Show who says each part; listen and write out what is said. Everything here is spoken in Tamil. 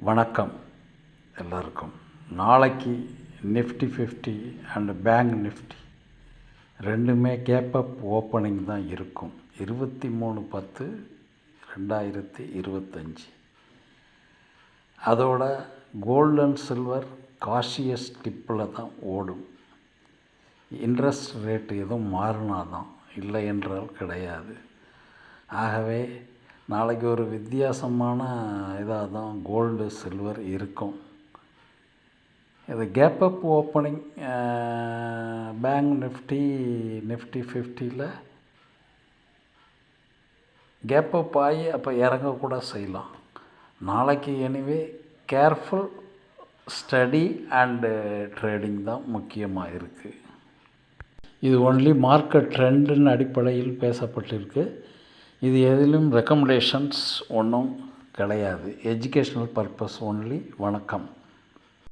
Speaker 1: வணக்கம் எல்லாருக்கும். நாளைக்கு நிஃப்டி 50 அண்ட் பேங்க் நிஃப்டி ரெண்டுமே கேப் அப் ஓப்பனிங் தான் இருக்கும். 23/10/2025. அதோட கோல்டு அண்ட் சில்வர் காஷியஸ் டிப்பில் தான் ஓடும். இன்ட்ரெஸ்ட் ரேட்டு எதுவும் மாறினா தான், இல்லை என்றால் கிடையாது. ஆகவே நாளைக்கு ஒரு வித்தியாசமான இதாக தான் கோல்டு சில்வர் இருக்கும். இது gap up opening bank Nifty 50ல் கேப் அப் ஆகி அப்போ இறங்கக்கூட செய்யலாம். நாளைக்கு anyway careful study and trading தான் முக்கியமாக இருக்குது. இது ஒன்லி மார்க்கெட் ட்ரெண்டின் அடிப்படையில் பேசப்பட்டிருக்கு. இது எதிலும் ரெக்கமெண்டேஷன்ஸ் ஒன்றும் கிடையாது. Educational purpose only. வணக்கம்.